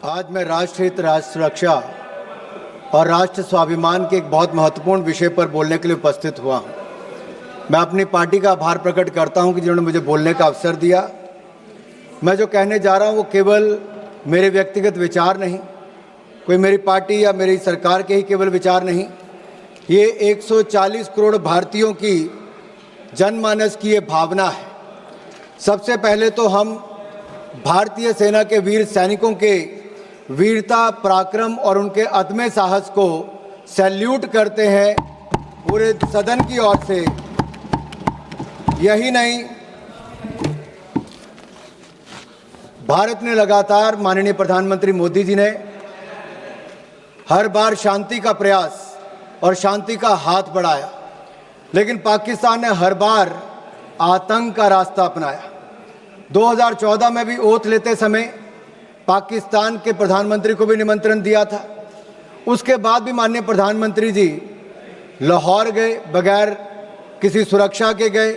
आज मैं राष्ट्र हित, राष्ट्र सुरक्षा और राष्ट्र स्वाभिमान के एक बहुत महत्वपूर्ण विषय पर बोलने के लिए उपस्थित हुआ हूँ। मैं अपनी पार्टी का आभार प्रकट करता हूँ कि जिन्होंने मुझे बोलने का अवसर दिया। मैं जो कहने जा रहा हूँ वो केवल मेरे व्यक्तिगत विचार नहीं, कोई मेरी पार्टी या मेरी सरकार के ही केवल विचार नहीं, ये 140 करोड़ भारतीयों की जनमानस की ये भावना है। सबसे पहले तो हम भारतीय सेना के वीर सैनिकों के वीरता, पराक्रम और उनके अदम्य साहस को सैल्यूट करते हैं पूरे सदन की ओर से। यही नहीं, भारत ने लगातार, माननीय प्रधानमंत्री मोदी जी ने हर बार शांति का प्रयास और शांति का हाथ बढ़ाया, लेकिन पाकिस्तान ने हर बार आतंक का रास्ता अपनाया। 2014 में भी ओथ लेते समय पाकिस्तान के प्रधानमंत्री को भी निमंत्रण दिया था। उसके बाद भी माननीय प्रधानमंत्री जी लाहौर गए, बगैर किसी सुरक्षा के गए,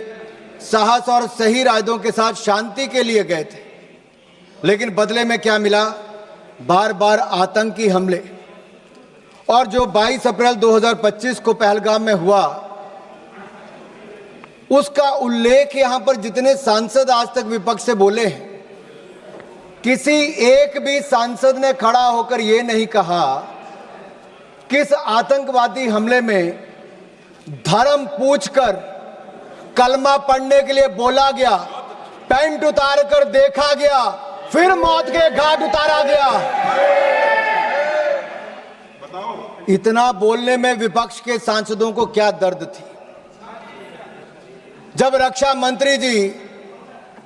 साहस और सही इरादों के साथ शांति के लिए गए थे। लेकिन बदले में क्या मिला? बार बार आतंकी हमले। और जो 22 अप्रैल 2025 को पहलगाम में हुआ, उसका उल्लेख यहां पर जितने सांसद आज तक विपक्ष से बोले हैं, किसी एक भी सांसद ने खड़ा होकर यह नहीं कहा किस आतंकवादी हमले में धर्म पूछकर कलमा पढ़ने के लिए बोला गया, पैंट उतार कर देखा गया, फिर मौत के घाट उतारा गया। इतना बोलने में विपक्ष के सांसदों को क्या दर्द थी। जब रक्षा मंत्री जी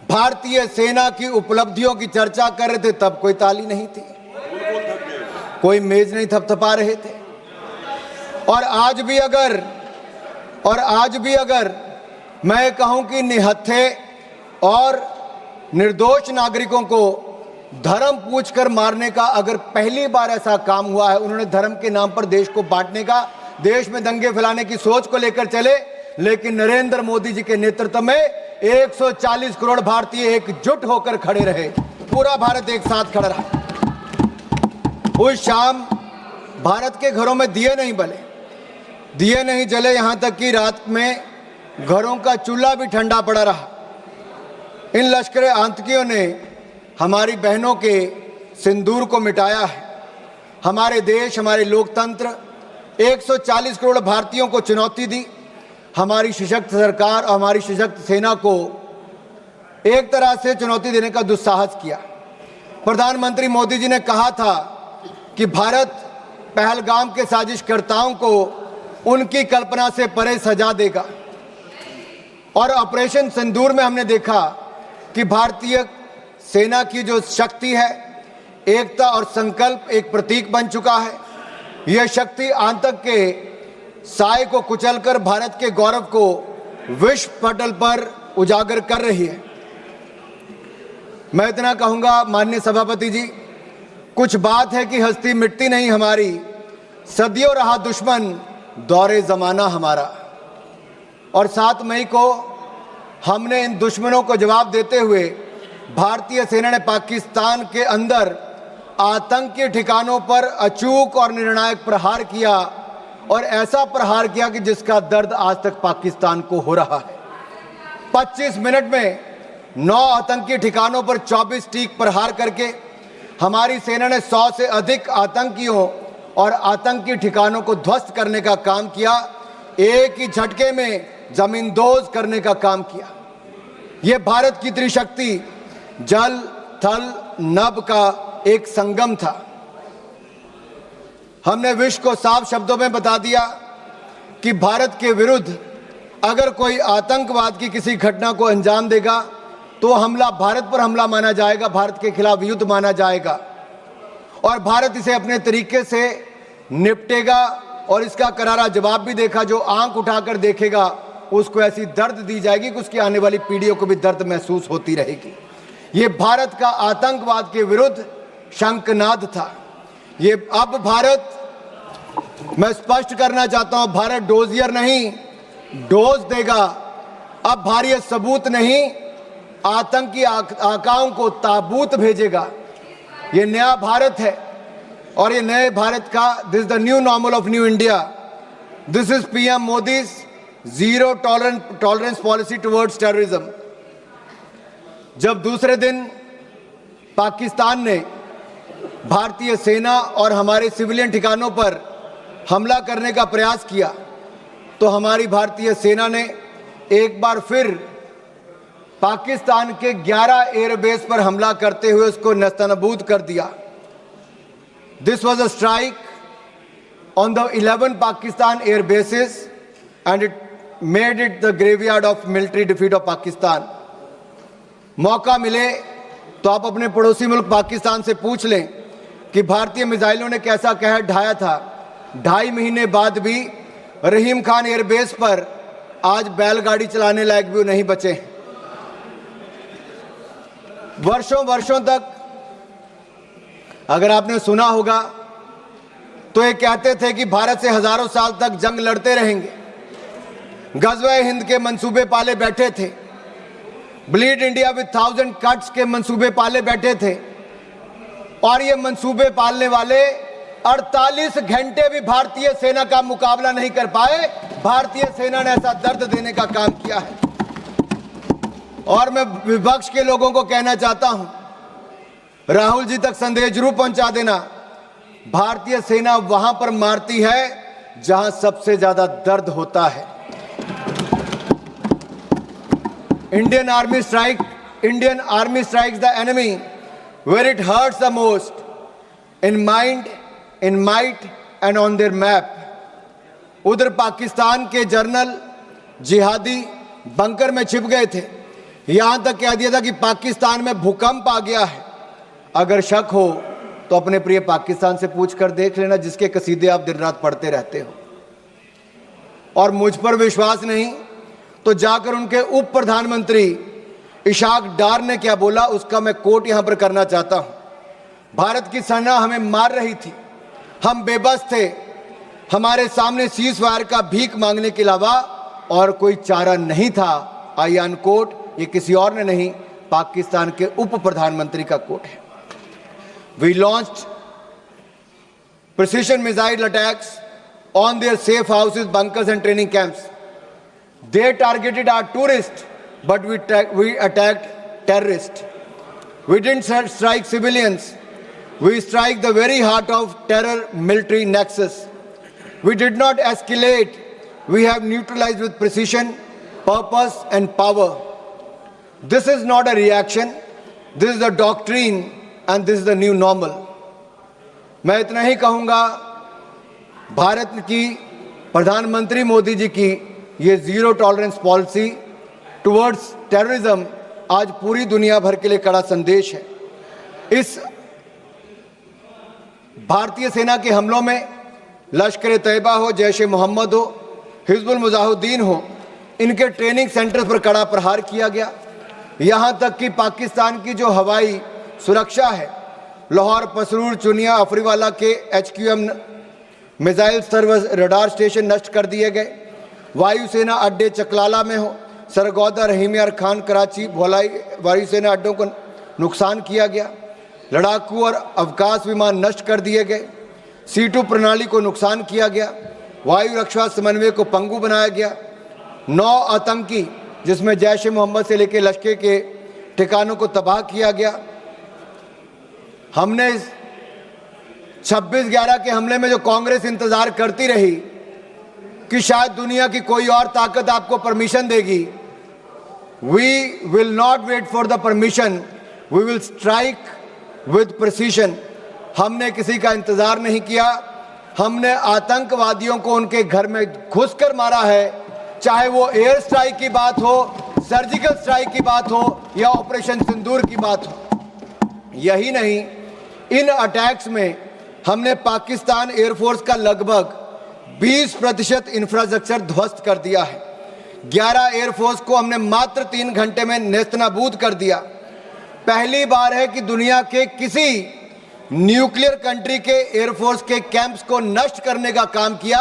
भारतीय सेना की उपलब्धियों की चर्चा कर रहे थे, तब कोई ताली नहीं थी, कोई मेज नहीं थपथपा रहे थे। और आज भी अगर मैं कहूं कि निहत्थे और निर्दोष नागरिकों को धर्म पूछकर मारने का अगर पहली बार ऐसा काम हुआ है, उन्होंने धर्म के नाम पर देश को बांटने का, देश में दंगे फैलाने की सोच को लेकर चले, लेकिन नरेंद्र मोदी जी के नेतृत्व में 140 करोड़ भारतीय एकजुट होकर खड़े रहे। पूरा भारत एक साथ खड़ा रहा। उस शाम भारत के घरों में दिए नहीं बले, दिए नहीं जले, यहां तक कि रात में घरों का चूल्हा भी ठंडा पड़ा रहा। इन लश्करे आतंकियों ने हमारी बहनों के सिंदूर को मिटाया है। हमारे देश, हमारे लोकतंत्र, 140 करोड़ भारतीयों को चुनौती दी। हमारी सशक्त सरकार और हमारी सशक्त सेना को एक तरह से चुनौती देने का दुस्साहस किया। प्रधानमंत्री मोदी जी ने कहा था कि भारत पहलगाम के साजिशकर्ताओं को उनकी कल्पना से परे सजा देगा। और ऑपरेशन सिंदूर में हमने देखा कि भारतीय सेना की जो शक्ति है, एकता और संकल्प एक प्रतीक बन चुका है। यह शक्ति आतंक के साए को कुचलकर भारत के गौरव को विश्व पटल पर उजागर कर रही है। मैं इतना कहूंगा माननीय सभापति जी, कुछ बात है कि हस्ती मिटती नहीं हमारी, सदियों रहा दुश्मन दौरे जमाना हमारा। और 7 मई को हमने इन दुश्मनों को जवाब देते हुए भारतीय सेना ने पाकिस्तान के अंदर आतंकी ठिकानों पर अचूक और निर्णायक प्रहार किया, और ऐसा प्रहार किया कि जिसका दर्द आज तक पाकिस्तान को हो रहा है। 25 मिनट में 9 आतंकी ठिकानों पर 24 टीक प्रहार करके हमारी सेना ने 100 से अधिक आतंकियों और आतंकी ठिकानों को ध्वस्त करने का काम किया। एक ही झटके में जमींदोज करने का काम किया। यह भारत की त्रिशक्ति जल, थल, नभ का एक संगम था। हमने विश्व को साफ शब्दों में बता दिया कि भारत के विरुद्ध अगर कोई आतंकवाद की किसी घटना को अंजाम देगा तो हमला भारत पर हमला माना जाएगा, भारत के खिलाफ युद्ध माना जाएगा, और भारत इसे अपने तरीके से निपटेगा। और इसका करारा जवाब भी देखा। जो आंख उठाकर देखेगा उसको ऐसी दर्द दी जाएगी कि उसकी आने वाली पीढ़ियों को भी दर्द महसूस होती रहेगी। ये भारत का आतंकवाद के विरुद्ध शंखनाद था। ये अब भारत, मैं स्पष्ट करना चाहता हूं, भारत डोजियर नहीं, डोज देगा। अब भारत सबूत नहीं, आतंकी आकाओं को ताबूत भेजेगा। ये नया भारत है और ये नए भारत का this the new normal of new India. This is PM Modi's zero tolerance policy towards terrorism. जब दूसरे दिन पाकिस्तान ने भारतीय सेना और हमारे सिविलियन ठिकानों पर हमला करने का प्रयास किया तो हमारी भारतीय सेना ने एक बार फिर पाकिस्तान के 11 एयरबेस पर हमला करते हुए उसको नेस्तनाबूद कर दिया। This was a strike on the 11 Pakistan air bases and it made it the graveyard of military defeat of Pakistan. मौका मिले तो आप अपने पड़ोसी मुल्क पाकिस्तान से पूछ लें कि भारतीय मिसाइलों ने कैसा कहर ढाया था। 2.5 महीने बाद भी रहीम खान एयरबेस पर आज बैलगाड़ी चलाने लायक भी नहीं बचे। वर्षों वर्षों तक अगर आपने सुना होगा तो ये कहते थे कि भारत से हजारों साल तक जंग लड़ते रहेंगे। गज़वे हिंद के मंसूबे पाले बैठे थे। ब्लीड इंडिया विद 1000 कट्स के मंसूबे पाले बैठे थे और ये मंसूबे पालने वाले 48 घंटे भी भारतीय सेना का मुकाबला नहीं कर पाए। भारतीय सेना ने ऐसा दर्द देने का काम किया है। और मैं विपक्ष के लोगों को कहना चाहता हूं, राहुल जी तक संदेश जरूर पहुंचा देना। भारतीय सेना वहां पर मारती है जहां सबसे ज्यादा दर्द होता है। Indian army strikes the enemy where it hurts the most, in mind, in might and on their map। उधर पाकिस्तान के जर्नल जिहादी बंकर में छिप गए थे। यहां तक कह दिया था कि पाकिस्तान में भूकंप आ गया है। अगर शक हो तो अपने प्रिय पाकिस्तान से पूछ कर देख लेना, जिसके कसीदे आप दिन रात पढ़ते रहते हो। और मुझ पर विश्वास नहीं तो जाकर उनके उप प्रधानमंत्री इशाक डार ने क्या बोला उसका मैं कोट यहां पर करना चाहता हूं। भारत की सेना हमें मार रही थी, हम बेबस थे, हमारे सामने सीज फायर का भीख मांगने के अलावा और कोई चारा नहीं था। आई अन कोट, ये किसी और ने नहीं, पाकिस्तान के उप प्रधानमंत्री का कोट है। We launched precision missile attacks on their safe houses, bunkers and training camps. They targeted our tourist but we attacked terrorists. We didn't strike civilians. We strike the very heart of terror military nexus. We did not escalate. We have neutralized with precision, purpose and power. This is not a reaction. This is the doctrine and this is the new normal. मैं इतना ही कहूंगा, भारत की प्रधानमंत्री मोदी जी की ये zero tolerance policy towards terrorism आज पूरी दुनिया भर के लिए कड़ा संदेश है। इस भारतीय सेना के हमलों में लश्कर तैयबा हो, जैश ए मोहम्मद हो, हिजबुल मुजाहिदीन हो, इनके ट्रेनिंग सेंटर्स पर कड़ा प्रहार किया गया। यहां तक कि पाकिस्तान की जो हवाई सुरक्षा है, लाहौर, पसरूर, चुनिया, अफरीवाला के HQM missile service radar station नष्ट कर दिए गए। वायुसेना अड्डे चकलाला में हो, सरगोदा, रहीमियार खान, कराची, भोलाई वायुसेना अड्डों को नुकसान किया गया। लड़ाकू और अवकाश विमान नष्ट कर दिए गए। C2 प्रणाली को नुकसान किया गया। वायु रक्षा समन्वय को पंगु बनाया गया। 9 आतंकी, जिसमें जैश ए मोहम्मद से लेकर लश्कर के ठिकानों को तबाह किया गया। हमने 26/11 के हमले में जो कांग्रेस इंतजार करती रही कि शायद दुनिया की कोई और ताकत आपको परमिशन देगी, we will not wait for the permission, we will strike with precision। हमने किसी का इंतजार नहीं किया। हमने आतंकवादियों को उनके घर में घुसकर मारा है, चाहे वो एयर स्ट्राइक की बात हो, सर्जिकल स्ट्राइक की बात हो या ऑपरेशन सिंदूर की बात हो। यही नहीं, इन अटैक्स में हमने पाकिस्तान एयरफोर्स का लगभग 20% इंफ्रास्ट्रक्चर ध्वस्त कर दिया है। 11 एयरफोर्स को हमने मात्र 3 घंटे में नेस्तनाबूद कर दिया। पहली बार है कि दुनिया के किसी न्यूक्लियर कंट्री के एयरफोर्स के कैंप्स को नष्ट करने का काम किया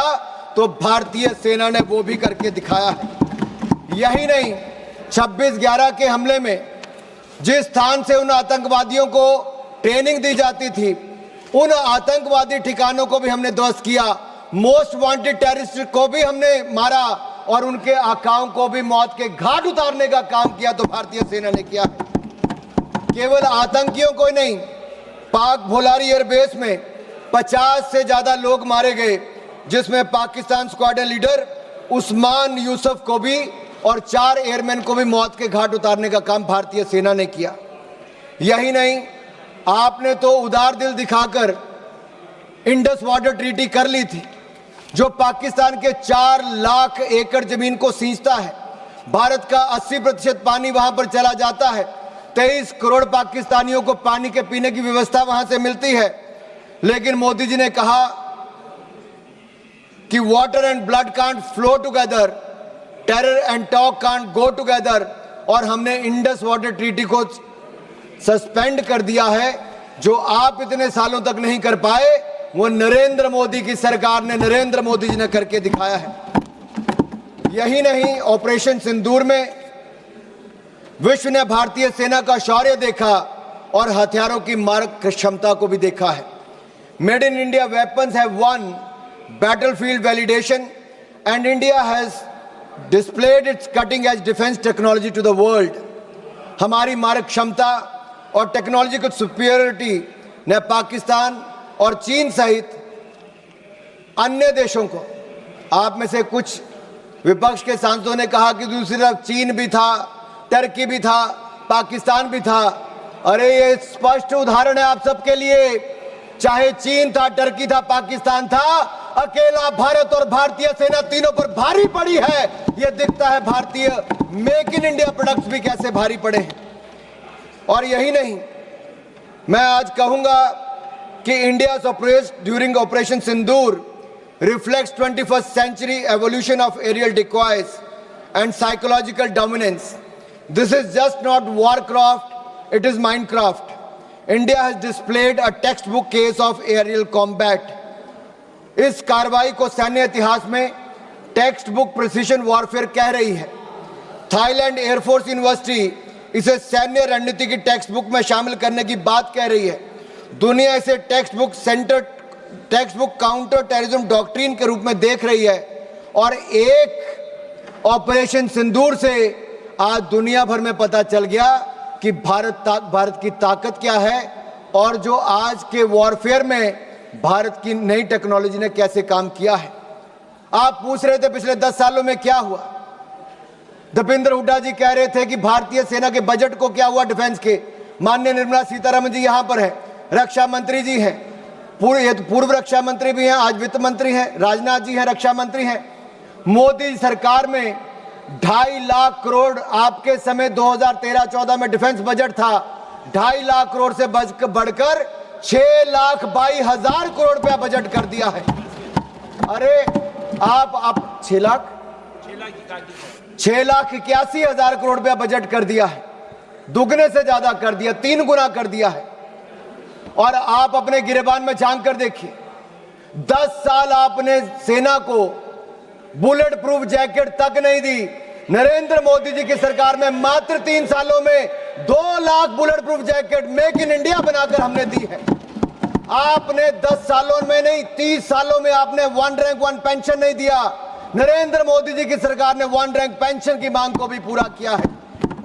तो भारतीय सेना ने वो भी करके दिखाया है। यही नहीं, 26/11 के हमले में जिस स्थान से उन आतंकवादियों को ट्रेनिंग दी जाती थी, उन आतंकवादी ठिकानों को भी हमने ध्वस्त किया, मोस्ट वांटेड टेररिस्ट को भी हमने मारा और उनके आकाओं को भी मौत के घाट उतारने का काम किया तो भारतीय सेना ने किया। केवल आतंकियों को ही नहीं, पाक भोलारी एयरबेस में 50 से ज्यादा लोग मारे गए, जिसमें पाकिस्तान स्क्वाड्रन लीडर उस्मान यूसुफ को भी और 4 एयरमैन को भी मौत के घाट उतारने का काम भारतीय सेना ने किया। यही नहीं, आपने तो उदार दिल दिखाकर इंडस वाटर ट्रीटी कर ली थी, जो पाकिस्तान के 4 लाख एकड़ जमीन को सींचता है। भारत का 80% पानी वहां पर चला जाता है। 23 करोड़ पाकिस्तानियों को पानी के पीने की व्यवस्था वहां से मिलती है। लेकिन मोदी जी ने कहा कि water and blood can't flow together, terror and talk can't go together, और हमने इंडस वाटर ट्रीटी को सस्पेंड कर दिया है। जो आप इतने सालों तक नहीं कर पाए, वो नरेंद्र मोदी की सरकार ने, नरेंद्र मोदी जी ने करके दिखाया है। यही नहीं, ऑपरेशन सिंदूर में विश्व ने भारतीय सेना का शौर्य देखा और हथियारों की मारक क्षमता को भी देखा है। Made in India weapons have one battlefield validation and India has displayed its cutting edge defense technology to the world. हमारी मारक क्षमता और टेक्नोलॉजिकल सुपीरियरिटी ने पाकिस्तान और चीन सहित अन्य देशों को, आप में से कुछ विपक्ष के सांसदों ने कहा कि दूसरी तरफ चीन भी था, टर्की भी था, पाकिस्तान भी था। अरे ये स्पष्ट उदाहरण है आप सबके लिए, चाहे चीन था, टर्की था, पाकिस्तान था, अकेला भारत और भारतीय सेना तीनों पर भारी पड़ी है। यह दिखता है भारतीय मेक इन इंडिया प्रोडक्ट्स भी कैसे भारी पड़े हैं। और यही नहीं, मैं आज कहूंगा कि India's operation during operation Sindoor reflects 21st century evolution of aerial decoys and psychological dominance. This is just not warcraft, it is Minecraft. India has displayed a textbook case of aerial combat. इस कार्रवाई को सैन्य इतिहास में text book precision warfare कह रही है। Thailand air force university इसे सैन्य रणनीति की टेक्स्ट बुक में शामिल करने की बात कह रही है। दुनिया इसे text book counter terrorism doctrine के रूप में देख रही है। और एक ऑपरेशन सिंदूर से आज दुनिया भर में पता चल गया कि भारत की ताकत क्या है और जो आज के वॉरफेयर में भारत की नई टेक्नोलॉजी ने कैसे काम किया है। आप पूछ रहे थे पिछले 10 सालों में क्या हुआ। दीपेंद्र हुड्डा जी कह रहे थे कि भारतीय सेना के बजट को क्या हुआ डिफेंस के। माननीय निर्मला सीतारमण जी यहां पर है, रक्षा मंत्री जी हैं, पूर्व रक्षा मंत्री भी हैं, आज वित्त मंत्री हैं, राजनाथ जी हैं, रक्षा मंत्री हैं। मोदी सरकार में 2.5 लाख करोड़, आपके समय 2013-14 में डिफेंस बजट था, 2.5 लाख करोड़ से बढ़कर 6,22,000 करोड़ रुपया बजट कर दिया है। अरे आप 6,81,000 करोड़ रुपया बजट कर दिया है, दुगने से ज्यादा कर दिया, 3 गुना कर दिया है। और आप अपने गिरेबान में झांक कर देखिए, 10 साल आपने सेना को बुलेट प्रूफ जैकेट तक नहीं दी। नरेंद्र मोदी जी की सरकार में मात्र 3 सालों में 2 lakh bullet proof jacket make in India बनाकर हमने दी है। आपने 10 सालों में नहीं, 30 सालों में आपने 1 रैंक 1 पेंशन नहीं दिया। नरेंद्र मोदी जी की सरकार ने 1 रैंक पेंशन की मांग को भी पूरा किया है।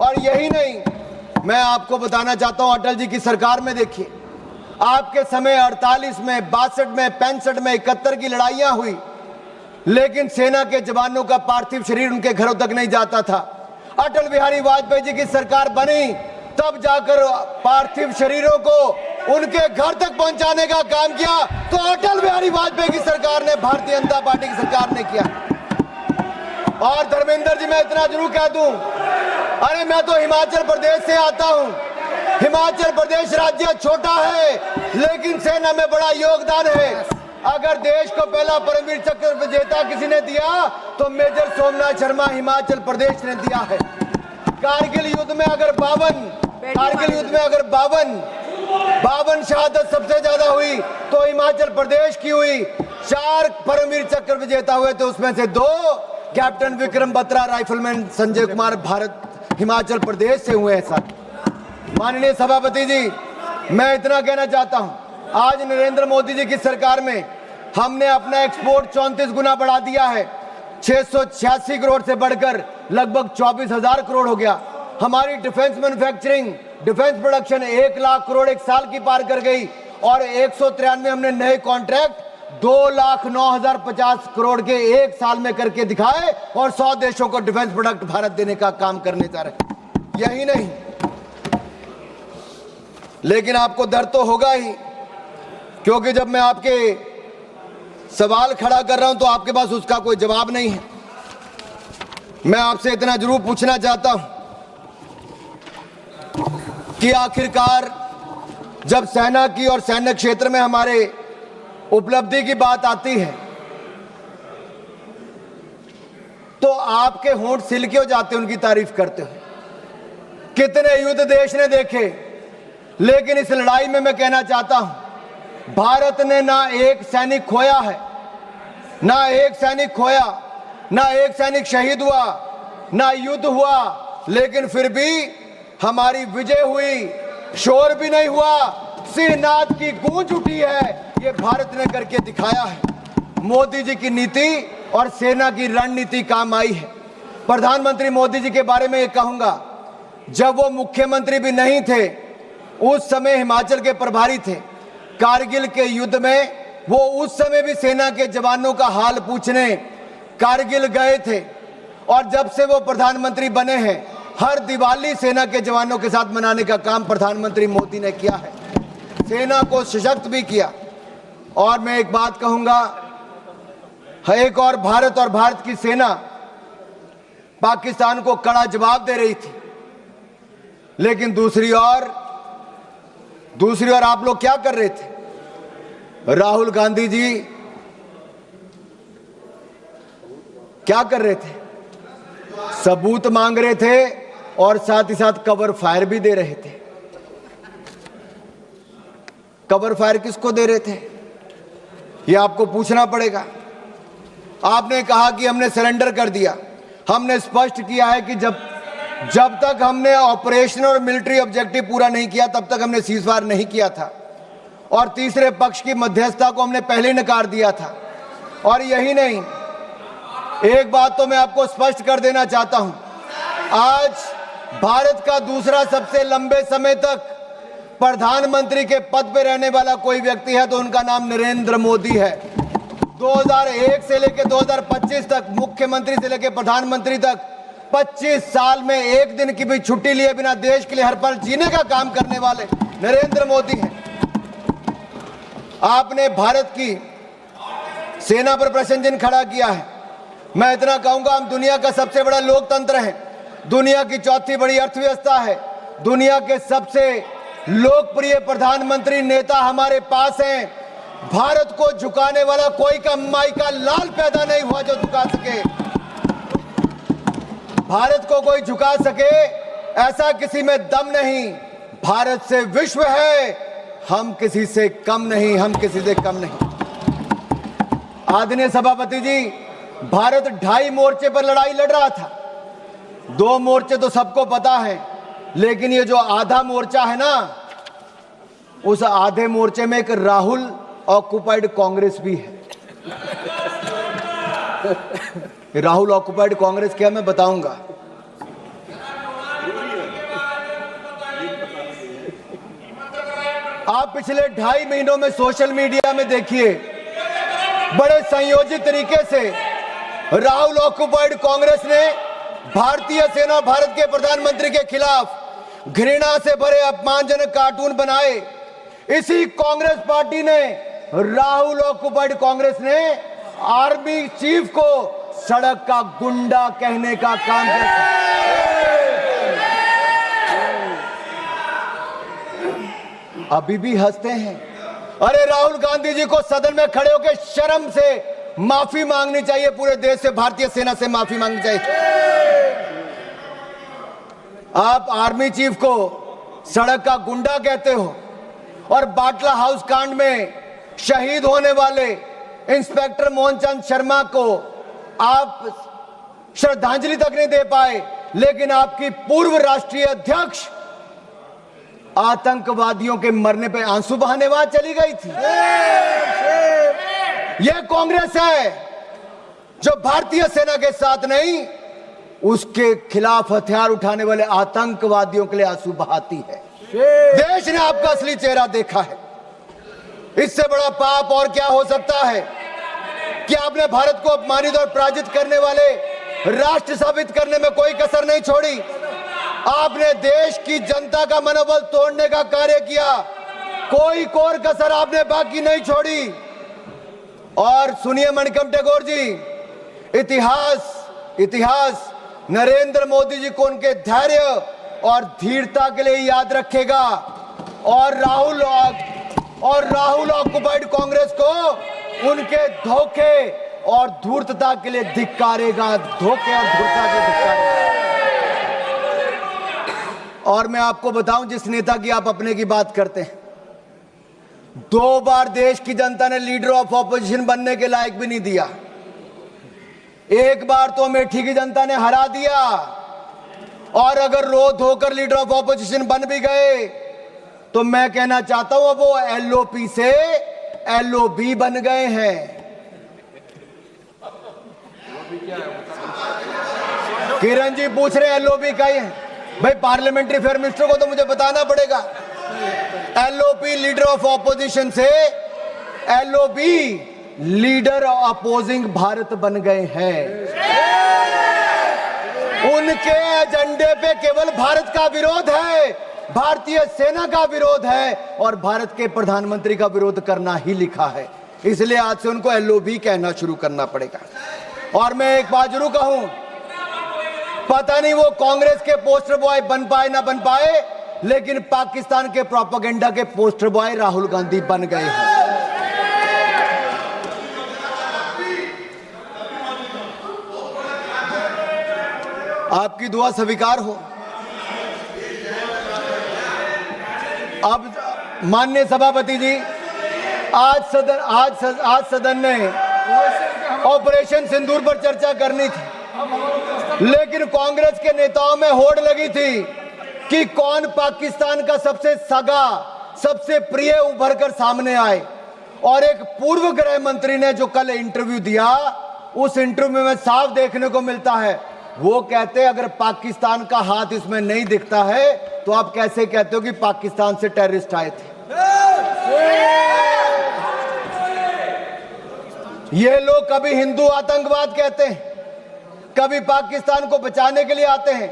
और यही नहीं, मैं आपको बताना चाहता हूं, अटल जी की सरकार में देखिए, आपके समय 48 में, 62 में, 65 में, 71 की लड़ाइयां हुई, लेकिन सेना के जवानों का पार्थिव शरीर उनके घरों तक नहीं जाता था। अटल बिहारी वाजपेयी जी की सरकार बनी, तब जाकर पार्थिव शरीरों को उनके घर तक पहुंचाने का काम किया। तो अटल बिहारी वाजपेयी की सरकार ने, भारतीय जनता पार्टी की सरकार ने किया। और धर्मेंद्र जी, मैं इतना जरूर कह दूं, अरे मैं तो हिमाचल प्रदेश से आता हूं। हिमाचल प्रदेश राज्य छोटा है, लेकिन सेना में बड़ा योगदान है। अगर देश को पहला परमवीर चक्र विजेता किसी ने दिया तो मेजर सोमनाथ शर्मा हिमाचल प्रदेश ने दिया है। कारगिल युद्ध में अगर 52 शहादत सबसे ज्यादा हुई तो हिमाचल प्रदेश की हुई। 4 परमवीर चक्र विजेता हुए तो उसमें से 2 कैप्टन विक्रम बत्रा, राइफलमैन संजय कुमार भारत हिमाचल प्रदेश से हुए हैं। सर माननीय सभापति जी, मैं इतना कहना चाहता हूं, आज नरेंद्र मोदी जी की सरकार में हमने अपना एक्सपोर्ट 34 गुना बढ़ा दिया है। 686 करोड़ से बढ़कर लगभग 24,000 करोड़ हो गया। हमारी defence manufacturing, defence production 1 lakh crore एक साल की पार कर गई और 193 हमने नए कॉन्ट्रैक्ट 2,09,050 करोड़ के एक साल में करके दिखाए और 100 देशों को डिफेंस प्रोडक्ट भारत देने का काम करने जा रहे। यही नहीं, लेकिन आपको डर तो होगा ही, क्योंकि जब मैं आपके सवाल खड़ा कर रहा हूं तो आपके पास उसका कोई जवाब नहीं है। मैं आपसे इतना जरूर पूछना चाहता हूं कि आखिरकार जब सेना की और सैन्य क्षेत्र में हमारे उपलब्धि की बात आती है तो आपके होंठ सिल क्यों जाते, उनकी तारीफ करते हो। कितने युद्ध देश ने देखे, लेकिन इस लड़ाई में मैं कहना चाहता हूं, भारत ने ना एक सैनिक खोया है, ना एक सैनिक खोया, ना एक सैनिक शहीद हुआ, ना युद्ध हुआ, लेकिन फिर भी हमारी विजय हुई, शोर भी नहीं हुआ, सिंहनाद की गूंज उठी है। ये भारत ने करके दिखाया है। मोदी जी की नीति और सेना की रणनीति काम आई है। प्रधानमंत्री मोदी जी के बारे में ये कहूंगा, जब वो मुख्यमंत्री भी नहीं थे, उस समय हिमाचल के प्रभारी थे। कारगिल के युद्ध में वो उस समय भी सेना के जवानों का हाल पूछने कारगिल गए थे, और जब से वो प्रधानमंत्री बने हैं, हर दिवाली सेना के जवानों के साथ मनाने का काम प्रधानमंत्री मोदी ने किया है। सेना को सशक्त भी किया। और मैं एक बात कहूंगा, एक और भारत की सेना पाकिस्तान को कड़ा जवाब दे रही थी, लेकिन दूसरी ओर आप लोग क्या कर रहे थे? राहुल गांधी जी क्या कर रहे थे? सबूत मांग रहे थे और साथ ही साथ कवर फायर भी दे रहे थे। कवर फायर किसको दे रहे थे, ये आपको पूछना पड़ेगा। आपने कहा कि हमने सरेंडर कर दिया। हमने स्पष्ट किया है कि जब तक हमने ऑपरेशनल और मिलिट्री ऑब्जेक्टिव पूरा नहीं किया, तब तक हमने सीजफायर नहीं किया था, और तीसरे पक्ष की मध्यस्थता को हमने पहले नकार दिया था। और यही नहीं, एक बात तो मैं आपको स्पष्ट कर देना चाहता हूं, आज भारत का दूसरा सबसे लंबे समय तक प्रधानमंत्री के पद पे रहने वाला कोई व्यक्ति है तो उनका नाम नरेंद्र मोदी है। 2001 से लेकर 2025 तक, मुख्यमंत्री से लेकर प्रधानमंत्री तक 25 साल में एक दिन की भी छुट्टी लिए बिना देश के लिए हर पल जीने का काम करने वाले नरेंद्र मोदी हैं। आपने भारत की सेना पर प्रश्न चिन्ह खड़ा किया है। मैं इतना कहूंगा, हम दुनिया का सबसे बड़ा लोकतंत्र है, दुनिया की चौथी बड़ी अर्थव्यवस्था है, दुनिया के सबसे लोकप्रिय प्रधानमंत्री नेता हमारे पास हैं। भारत को झुकाने वाला कोई का माई का लाल पैदा नहीं हुआ जो झुका सके। भारत को कोई झुका सके ऐसा किसी में दम नहीं। भारत से विश्व है, हम किसी से कम नहीं, हम किसी से कम नहीं। आदरणीय सभापति जी, भारत 2.5 मोर्चे पर लड़ाई लड़ रहा था। 2 मोर्चे तो सबको पता है, लेकिन ये जो आधा मोर्चा है ना, उस आधे मोर्चे में एक राहुल ऑक्युपाइड कांग्रेस भी है। राहुल ऑक्युपाइड कांग्रेस क्या, मैं बताऊंगा। आप पिछले 2.5 महीनों में सोशल मीडिया में देखिए, बड़े संयोजित तरीके से राहुल ऑक्युपाइड कांग्रेस ने भारतीय सेना और भारत के प्रधानमंत्री के खिलाफ घृणा से भरे अपमानजनक कार्टून बनाए। इसी कांग्रेस पार्टी ने, राहुल ऑक्युपाइड कांग्रेस ने आर्मी चीफ को सड़क का गुंडा कहने का काम किया। अभी भी हंसते हैं। अरे राहुल गांधी जी को सदन में खड़े होकर शर्म से माफी मांगनी चाहिए, पूरे देश से, भारतीय सेना से माफी मांगनी चाहिए। आप आर्मी चीफ को सड़क का गुंडा कहते हो, और बाटला हाउस कांड में शहीद होने वाले इंस्पेक्टर मोहनचंद शर्मा को आप श्रद्धांजलि तक नहीं दे पाए, लेकिन आपकी पूर्व राष्ट्रीय अध्यक्ष आतंकवादियों के मरने पे आंसू बहाने वहां चली गई थी। यह कांग्रेस है जो भारतीय सेना के साथ नहीं, उसके खिलाफ हथियार उठाने वाले आतंकवादियों के लिए आंसू बहाती है। देश ने आपका असली चेहरा देखा है। इससे बड़ा पाप और क्या हो सकता है कि आपने भारत को अपमानित और पराजित करने वाले राष्ट्र साबित करने में कोई कसर नहीं छोड़ी। आपने देश की जनता का मनोबल तोड़ने का कार्य किया, कोई कोर कसर आपने बाकी नहीं छोड़ी। और सुनिए मणिकम टैगोर जी, इतिहास नरेंद्र मोदी जी को उनके धैर्य और धीरता के लिए याद रखेगा, और राहुल ऑक्युपाइड कांग्रेस को उनके धोखे और धूर्तता के लिए धिक्कारेगा, धोखे और धूर्तता के धिक्कारेगा। और मैं आपको बताऊं, जिस नेता की आप अपने की बात करते हैं, 2 बार देश की जनता ने लीडर ऑफ ऑपोजिशन बनने के लायक भी नहीं दिया। एक बार तो अमेठी की जनता ने हरा दिया, और अगर रो धोकर लीडर ऑफ ऑपोजिशन बन भी गए तो मैं कहना चाहता हूं अब वो एलओपी से एलओबी बन गए हैं। किरण जी पूछ रहे एलओबी का ही है भाई, पार्लियामेंट्री अफेयर मिनिस्टर को तो मुझे बताना पड़ेगा। एलओपी लीडर ऑफ ऑपोजिशन से एलओबी लीडर अपोजिंग भारत बन गए हैं। उनके एजेंडे पे केवल भारत का विरोध है, भारतीय सेना का विरोध है, और भारत के प्रधानमंत्री का विरोध करना ही लिखा है। इसलिए आज से उनको एलओबी कहना शुरू करना पड़ेगा। और मैं एक बात जरूर कहूं, पता नहीं वो कांग्रेस के पोस्टर बॉय बन पाए ना बन पाए, लेकिन पाकिस्तान के प्रोपेगेंडा के पोस्टर बॉय राहुल गांधी बन गए हैं। आपकी दुआ स्वीकार हो। अब माननीय सभापति जी, आज सदन ने ऑपरेशन सिंदूर पर चर्चा करनी थी, लेकिन कांग्रेस के नेताओं में होड़ लगी थी कि कौन पाकिस्तान का सबसे सगा, सबसे प्रिय उभर कर सामने आए। और एक पूर्व गृह मंत्री ने जो कल इंटरव्यू दिया, उस इंटरव्यू में साफ देखने को मिलता है, वो कहते अगर पाकिस्तान का हाथ इसमें नहीं दिखता है तो आप कैसे कहते हो कि पाकिस्तान से टेररिस्ट आए थे। ये लोग कभी हिंदू आतंकवाद कहते हैं, कभी पाकिस्तान को बचाने के लिए आते हैं।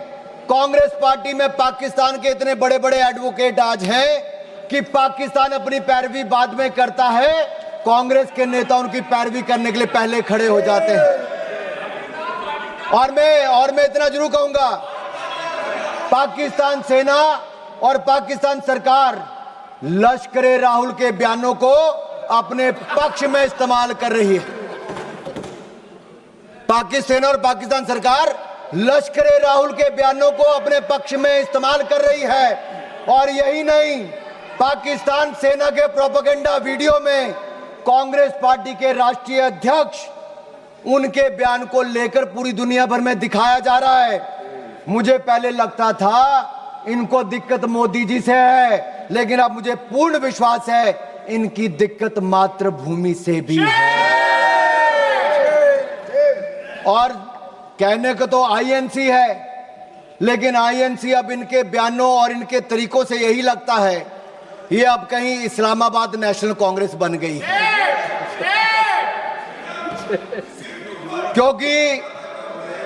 कांग्रेस पार्टी में पाकिस्तान के इतने बड़े बड़े एडवोकेट आज हैं कि पाकिस्तान अपनी पैरवी बाद में करता है, कांग्रेस के नेता उनकी पैरवी करने के लिए पहले खड़े हो जाते हैं। और मैं इतना जरूर कहूंगा, पाकिस्तान सेना और पाकिस्तान सरकार लश्कर राहुल के बयानों को अपने पक्ष में इस्तेमाल कर रही है। पाकिस्तान सेना और पाकिस्तान सरकार लश्कर राहुल के बयानों को अपने पक्ष में इस्तेमाल कर रही है। और यही नहीं, पाकिस्तान सेना के प्रोपेगेंडा वीडियो में कांग्रेस पार्टी के राष्ट्रीय अध्यक्ष, उनके बयान को लेकर पूरी दुनिया भर में दिखाया जा रहा है। मुझे पहले लगता था इनको दिक्कत मोदी जी से है, लेकिन अब मुझे पूर्ण विश्वास है इनकी दिक्कत मातृभूमि से भी है। और कहने को तो आईएनसी है, लेकिन आईएनसी अब इनके बयानों और इनके तरीकों से यही लगता है ये अब कहीं इस्लामाबाद नेशनल कांग्रेस बन गई है। क्योंकि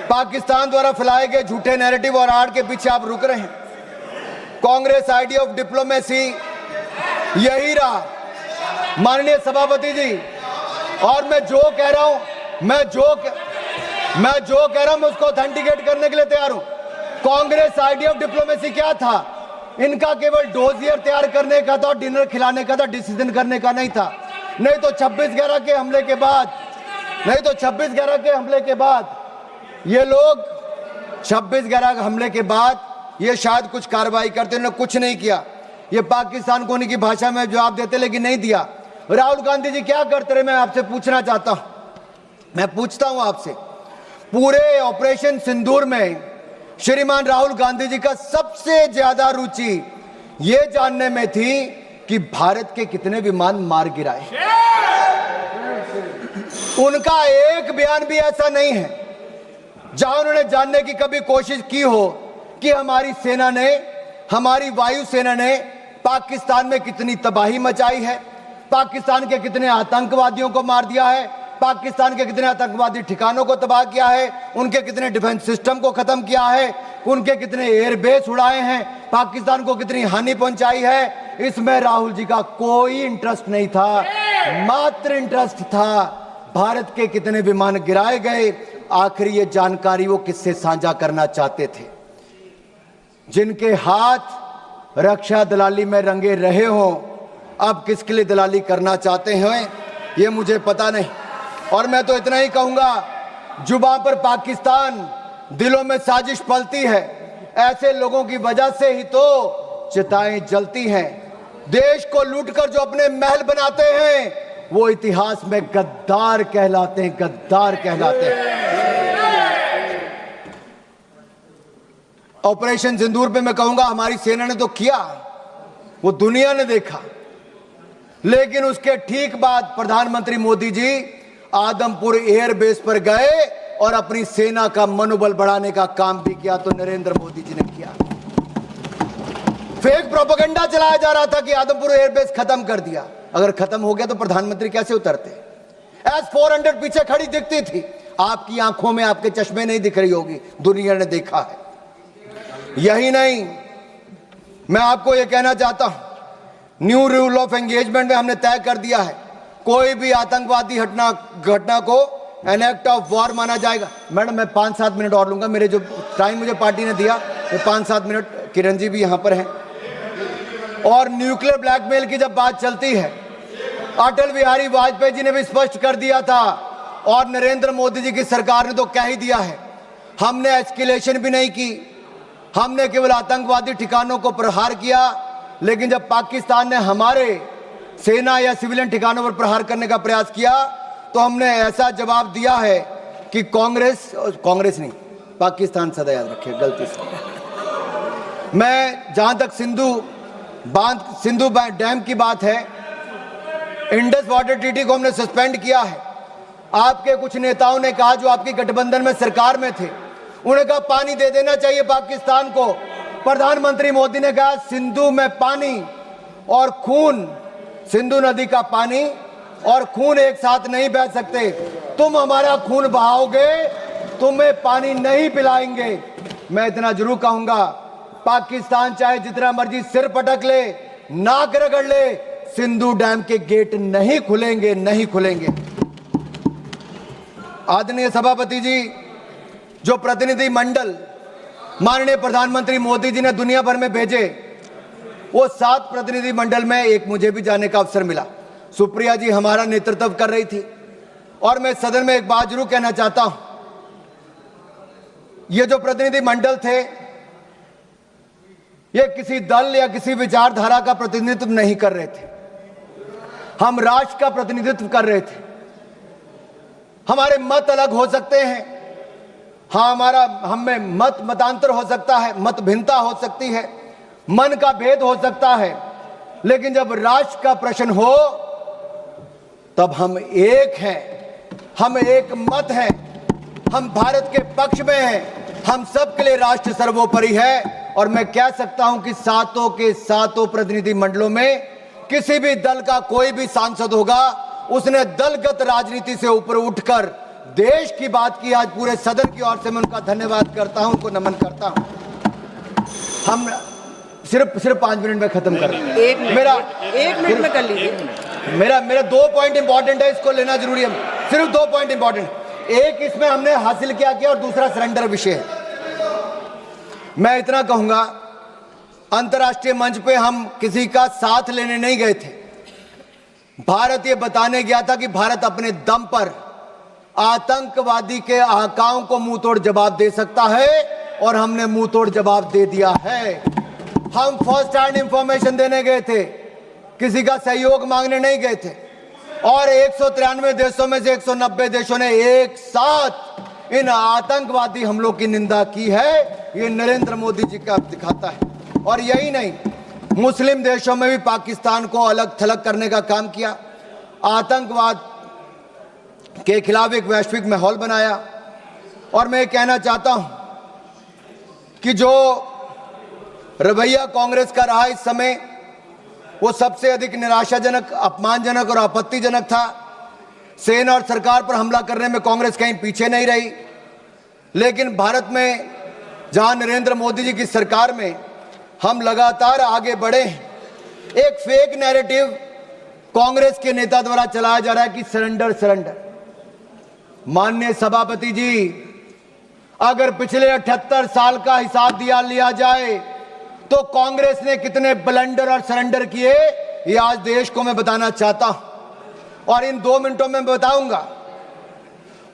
पाकिस्तान द्वारा फैलाए गए झूठे नैरेटिव और आड़ के पीछे आप रुक रहे हैं। कांग्रेस आइडिया ऑफ डिप्लोमेसी यही रहा, माननीय सभापति जी। और मैं जो कह रहा हूं मैं उसको ऑथेंटिकेट करने के लिए तैयार हूं। कांग्रेस आइडिया ऑफ डिप्लोमेसी क्या था? इनका केवल डोजियर तैयार करने का था, डिनर खिलाने का था, डिसीजन करने का नहीं था। नहीं तो 26/11 के हमले के बाद ये लोग 26/11 हमले के बाद ये शायद कुछ कार्रवाई करते, उन्होंने कुछ नहीं किया। ये पाकिस्तान को उनकी भाषा में जवाब देते, लेकिन नहीं दिया। राहुल गांधी जी क्या करते रहे, मैं आपसे पूछना चाहता हूं। मैं पूछता हूं आपसे, पूरे ऑपरेशन सिंदूर में श्रीमान राहुल गांधी जी का सबसे ज्यादा रुचि ये जानने में थी कि भारत के कितने विमान मार गिराए। उनका एक बयान भी ऐसा नहीं है जहां उन्होंने जानने की कभी कोशिश की हो कि हमारी सेना ने, हमारी वायुसेना ने पाकिस्तान में कितनी तबाही मचाई है, पाकिस्तान के कितने आतंकवादियों को मार दिया है, पाकिस्तान के कितने आतंकवादी ठिकानों को तबाह किया है, उनके कितने डिफेंस सिस्टम को खत्म किया है, उनके कितने एयरबेस उड़ाए हैं, पाकिस्तान को कितनी हानि पहुंचाई है। इसमें राहुल जी का कोई इंटरेस्ट नहीं था, मात्र इंटरेस्ट था भारत के कितने विमान गिराए गए। आखिर ये जानकारी वो किससे साझा करना चाहते थे? जिनके हाथ रक्षा दलाली में रंगे रहे हों, अब किसके लिए दलाली करना चाहते हैं ये मुझे पता नहीं। और मैं तो इतना ही कहूंगा, जुबान पर पाकिस्तान, दिलों में साजिश पलती है। ऐसे लोगों की वजह से ही तो चिताएं जलती हैं। देश को लूटकर जो अपने महल बनाते हैं वो इतिहास में गद्दार कहलाते हैं, गद्दार कहलाते हैं। ऑपरेशन सिंदूर पे मैं कहूंगा हमारी सेना ने तो किया, वो दुनिया ने देखा, लेकिन उसके ठीक बाद प्रधानमंत्री मोदी जी आदमपुर एयरबेस पर गए और अपनी सेना का मनोबल बढ़ाने का काम भी किया। तो नरेंद्र मोदी जी ने किया। फेक प्रोपेगेंडा चलाया जा रहा था कि आदमपुर एयरबेस खत्म कर दिया। अगर खत्म हो गया तो प्रधानमंत्री कैसे उतरते? S-400 पीछे खड़ी दिखती थी, आपकी आंखों में, आपके चश्मे नहीं दिख रही होगी, दुनिया ने देखा है। यही नहीं, मैं आपको यह कहना चाहता हूं, न्यू रूल ऑफ एंगेजमेंट में हमने तय कर दिया है कोई भी आतंकवादी घटना को एन एक्ट ऑफ वॉर माना जाएगा। मैडम मैं 5-7 मिनट और लूंगा, मेरे जो टाइम मुझे पार्टी ने दिया वो 5-7 मिनट। किरण जी भी यहां पर हैं। और न्यूक्लियर ब्लैकमेल की जब बात चलती है, अटल बिहारी वाजपेयी जी ने भी स्पष्ट कर दिया था और नरेंद्र मोदी जी की सरकार ने तो कह ही दिया है, हमने एस्केलेशन भी नहीं की, हमने केवल आतंकवादी ठिकानों को प्रहार किया। लेकिन जब पाकिस्तान ने हमारे सेना या सिविलियन ठिकानों पर प्रहार करने का प्रयास किया तो हमने ऐसा जवाब दिया है कि कांग्रेस नहीं, पाकिस्तान सदा याद रखे, गलती से। मैं जहां तक सिंधु डैम की बात है, इंडस वाटर ट्रीटी को हमने सस्पेंड किया है। आपके कुछ नेताओं ने कहा, जो आपकी गठबंधन में सरकार में थे, उन्होंने कहा पानी दे देना चाहिए पाकिस्तान को। प्रधानमंत्री मोदी ने कहा सिंधु में पानी और खून, सिंधु नदी का पानी और खून एक साथ नहीं बह सकते। तुम हमारा खून बहाओगे, तुम्हें पानी नहीं पिलाएंगे। मैं इतना जरूर कहूंगा, पाकिस्तान चाहे जितना मर्जी सिर पटक ले, नाक रगड़ ले, सिंधु डैम के गेट नहीं खुलेंगे, नहीं खुलेंगे। आदरणीय सभापति जी, जो प्रतिनिधि मंडल माननीय प्रधानमंत्री मोदी जी ने दुनिया भर में भेजे, वो 7 प्रतिनिधि मंडल में एक मुझे भी जाने का अवसर मिला। सुप्रिया जी हमारा नेतृत्व कर रही थी। और मैं सदन में एक बात जरूर कहना चाहता हूं, ये जो प्रतिनिधि मंडल थे, ये किसी दल या किसी विचारधारा का प्रतिनिधित्व नहीं कर रहे थे, हम राष्ट्र का प्रतिनिधित्व कर रहे थे। हमारे मत अलग हो सकते हैं, हाँ, हम में मतांतर हो सकता है, मत भिन्नता हो सकती है, मन का भेद हो सकता है, लेकिन जब राष्ट्र का प्रश्न हो तब हम एक हैं, हम एक मत हैं, हम भारत के पक्ष में हैं, हम सबके लिए राष्ट्र सर्वोपरि है। और मैं कह सकता हूं कि 7 के 7 प्रतिनिधि मंडलों में किसी भी दल का कोई भी सांसद होगा, उसने दलगत राजनीति से ऊपर उठकर देश की बात की। आज पूरे सदन की ओर से मैं उनका धन्यवाद करता हूं, उनको नमन करता हूं। हम सिर्फ 5 मिनट में खत्म कर रहे हैं। एक मिनट में कर लीजिए। मेरा 2 पॉइंट इंपॉर्टेंट है, इसको लेना जरूरी है। सिर्फ 2 पॉइंट इंपॉर्टेंट, एक इसमें हमने हासिल क्या किया और दूसरा सरेंडर विषय है। मैं इतना कहूंगा, अंतर्राष्ट्रीय मंच पे हम किसी का साथ लेने नहीं गए थे। भारत ये बताने गया था कि भारत अपने दम पर आतंकवादी के आकाओं को मुंह तोड़ जवाब दे सकता है, और हमने मुंह तोड़ जवाब दे दिया है। हम फर्स्ट हैंड इंफॉर्मेशन देने गए थे, किसी का सहयोग मांगने नहीं गए थे। और 193 देशों में से 190 देशों ने एक साथ इन आतंकवादी हमलों की निंदा की है। ये नरेंद्र मोदी जी का दिखाता है। और यही नहीं, मुस्लिम देशों में भी पाकिस्तान को अलग थलग करने का काम किया, आतंकवाद के खिलाफ एक वैश्विक माहौल बनाया। और मैं कहना चाहता हूं कि जो रवैया कांग्रेस का रहा इस समय, वो सबसे अधिक निराशाजनक, अपमानजनक और आपत्तिजनक था। सेना और सरकार पर हमला करने में कांग्रेस कहीं पीछे नहीं रही, लेकिन भारत में जहां नरेंद्र मोदी जी की सरकार में हम लगातार आगे बढ़े, एक फेक नैरेटिव कांग्रेस के नेता द्वारा चलाया जा रहा है कि सरेंडर सरेंडर। माननीय सभापति जी, अगर पिछले 78 साल का हिसाब लिया जाए तो कांग्रेस ने कितने ब्लंडर और सरेंडर किए, ये आज देश को मैं बताना चाहता हूं और इन 2 मिनटों में बताऊंगा।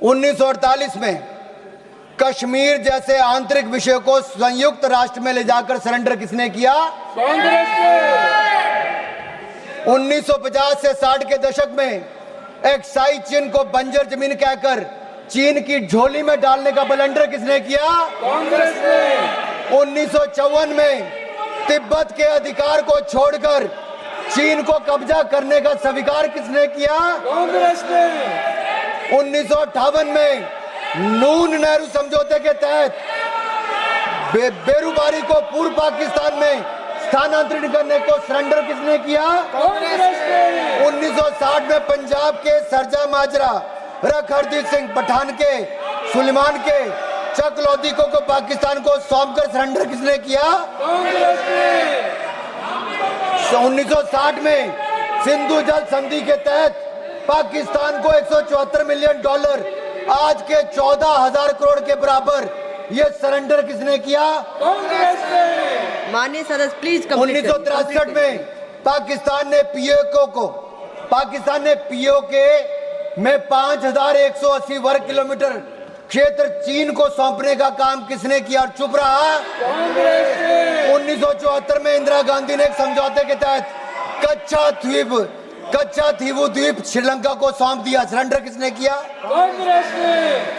1948 में कश्मीर जैसे आंतरिक विषय को संयुक्त राष्ट्र में ले जाकर सरेंडर किसने किया? कांग्रेस ने। 1950 से 60 के दशक में एक्साई चीन को बंजर जमीन कहकर चीन की झोली में डालने का ब्लंडर किसने किया? कांग्रेस ने। 1954 में तिब्बत के अधिकार को छोड़कर चीन को कब्जा करने का स्वीकार किसने किया? कांग्रेस ने। 1958 में नून नेहरू समझौते के तहत बेरूबारी को पूर्व पाकिस्तान में स्थानांतरित करने को सरेंडर किसने किया? कांग्रेस ने। 1960 में पंजाब के सरजा माजरा, रख हरदीप सिंह पठान के, सुलेमान के, चक लोधी को पाकिस्तान को सौंपकर सरेंडर किसने किया? कांग्रेस ने। 1960 में सिंधु जल संधि के तहत पाकिस्तान को $174 मिलियन, आज के 14,000 करोड़ के बराबर, ये सरेंडर किसने किया? कांग्रेस ने। माननीय सदस्य प्लीज। 1963 में पाकिस्तान ने पीओके में 5,180 वर्ग किलोमीटर क्षेत्र चीन को सौंपने का काम किसने किया और चुप रहा? कांग्रेस ने। 1974 में इंदिरा गांधी ने एक समझौते के तहत कच्चा थीवू द्वीप श्रीलंका को सौंप दिया, सरेंडर किसने किया? कांग्रेस ने।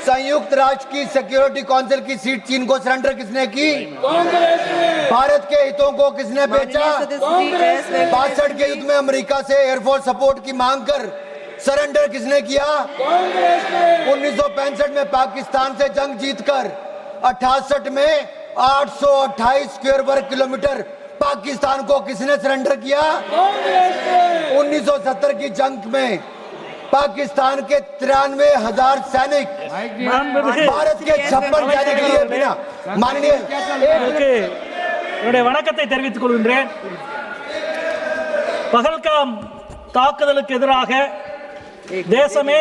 संयुक्त राष्ट्र की सिक्योरिटी काउंसिल की सीट चीन को सरेंडर किसने की? कांग्रेस ने। भारत के हितों को किसने बेचा? 62 के युद्ध में अमेरिका से एयरफोर्स सपोर्ट की मांग कर सरेंडर किसने किया? कांग्रेस ने। 1965 में पाकिस्तान से जंग जीतकर 68 में 828 स्क्वायर वर्ग किलोमीटर पाकिस्तान को किसने सरेंडर किया? कांग्रेस ने। 1970 की जंग में पाकिस्तान के 93,000 सैनिक भारत के 56 सैनिक लिए बिना माननीय வணக்கத்தை தெரிவித்துக் கொள்கின்றேன். பகல்காம் தாக்குதலுக்கு எதிராக தேசமே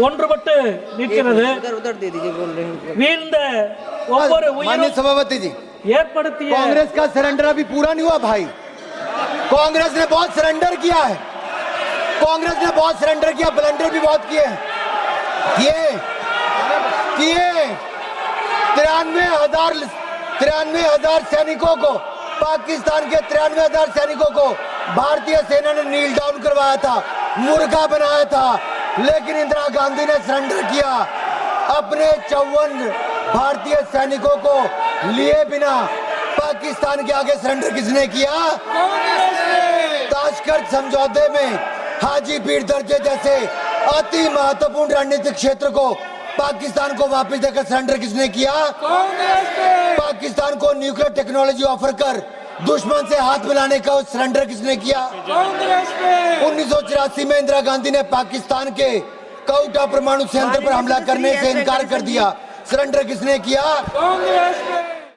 ஒன்றுபட்டு நிற்கிறது. வீழ்ந்த ஒவ்வொரு माननीय सभापति जी, ஏற்படுத்திய कांग्रेस का सरेंडर अभी पूरा नहीं हुआ भाई। कांग्रेस ने बहुत सरेंडर किया है, कांग्रेस ने बहुत सरेंडर किया, ब्लंडर भी बहुत किए 93,000 सैनिकों को, पाकिस्तान के 93,000 सैनिकों को भारतीय सेना ने नील डाउन करवाया था, मुर्गा बनाया था, लेकिन इंदिरा गांधी ने सरेंडर किया। अपने 54 भारतीय सैनिकों को लिए बिना पाकिस्तान के आगे सरेंडर किसने किया? कांग्रेस ने। ताशकंद समझौते में हाजीपीर दर्जे जैसे अति महत्वपूर्ण रणनीतिक क्षेत्र को पाकिस्तान को वापस देकर सरेंडर किसने किया? कांग्रेस ने। पाकिस्तान को न्यूक्लियर टेक्नोलॉजी ऑफर कर दुश्मन से हाथ मिलाने का सरेंडर किसने किया? कांग्रेस ने। 1984 में इंदिरा गांधी ने पाकिस्तान के कोयटा परमाणु संयंत्र पर हमला करने से इनकार कर दिया, सरेंडर किसने किया? कांग्रेस ने।